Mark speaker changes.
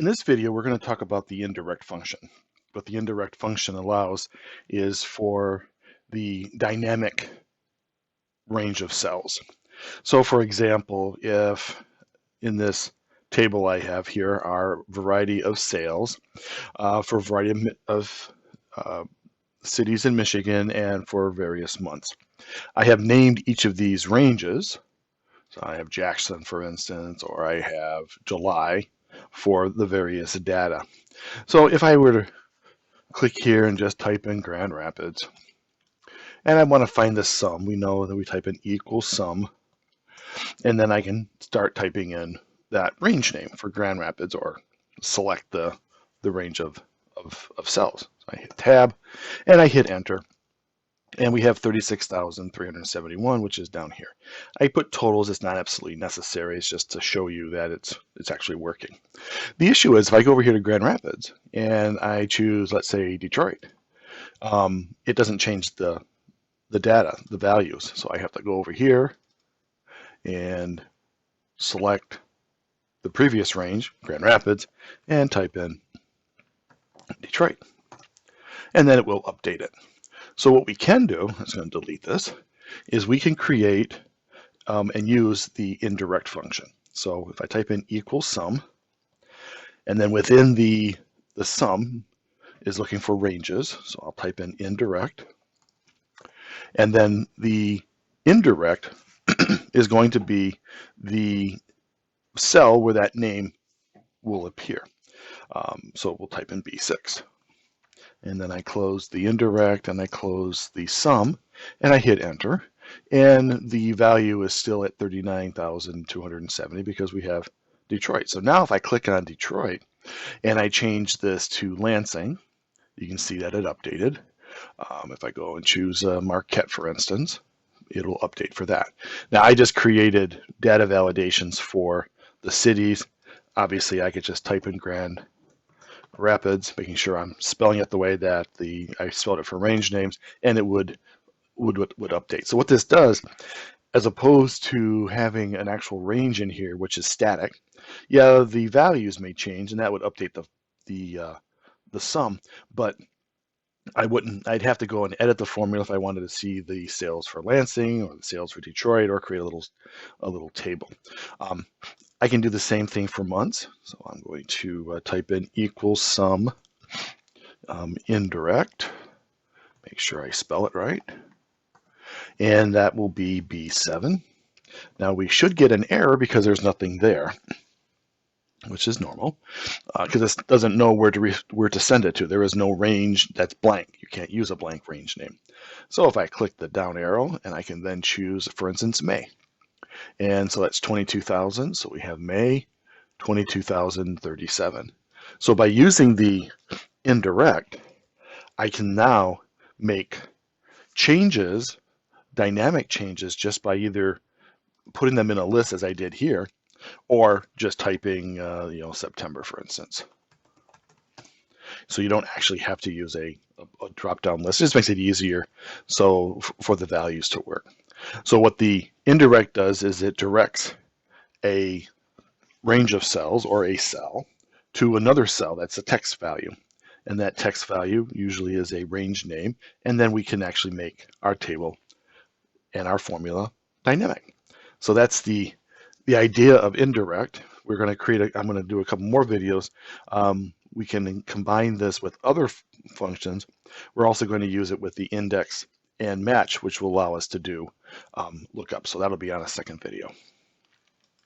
Speaker 1: In this video, we're going to talk about the indirect function. What the indirect function allows is for the dynamic range of cells. So for example, if in this table I have here are variety of sales for a variety of cities in Michigan and for various months. I have named each of these ranges. So I have Jackson, for instance, or I have July for the various data. So if I were to click here and just type in Grand Rapids, and I want to find the sum, we know that we type in equals sum, and then I can start typing in that range name for Grand Rapids or select the range of cells. So I hit tab and I hit enter. And we have 36,371, which is down here. I put totals, it's not absolutely necessary, it's just to show you that it's actually working. The issue is if I go over here to Grand Rapids and I choose, let's say, Detroit, it doesn't change the data, the values. So I have to go over here and select the previous range, Grand Rapids, and type in Detroit. And then it will update it. So what we can do, I'm just going to delete this, is we can create and use the indirect function. So if I type in equals sum, and then within the sum is looking for ranges, so I'll type in indirect, and then the indirect is going to be the cell where that name will appear. So we'll type in B6. And then I close the indirect and I close the sum and I hit enter. And the value is still at 39,270 because we have Detroit. So now if I click on Detroit and I change this to Lansing, you can see that it updated. If I go and choose Marquette, for instance, it'll update for that. Now I just created data validations for the cities. Obviously I could just type in Grand Rapids, making sure I'm spelling it the way that I spelled it for range names, and it would update. So what this does, as opposed to having an actual range in here, which is static, yeah, the values may change, and that would update the sum, but I'd have to go and edit the formula if I wanted to see the sales for Lansing or the sales for Detroit or create a little table. I can do the same thing for months. So I'm going to type in equals sum indirect. Make sure I spell it right. And that will be B7. Now we should get an error because there's nothing there, which is normal, because this doesn't know where to send it to. There is no range that's blank. You can't use a blank range name. So if I click the down arrow, and I can then choose, for instance, May. And so that's 22,000. So we have May 22,037. So by using the indirect, I can now make changes, dynamic changes, just by either putting them in a list as I did here, or just typing, September, for instance. So you don't actually have to use a drop-down list. It just makes it easier so for the values to work. So what the indirect does is it directs a range of cells or a cell to another cell that's a text value. And that text value usually is a range name. And then we can actually make our table and our formula dynamic. So that's the idea of indirect. We're going to create I'm going to do a couple more videos. We can combine this with other functions. We're also going to use it with the index and match, which will allow us to do lookup. So that'll be on a second video.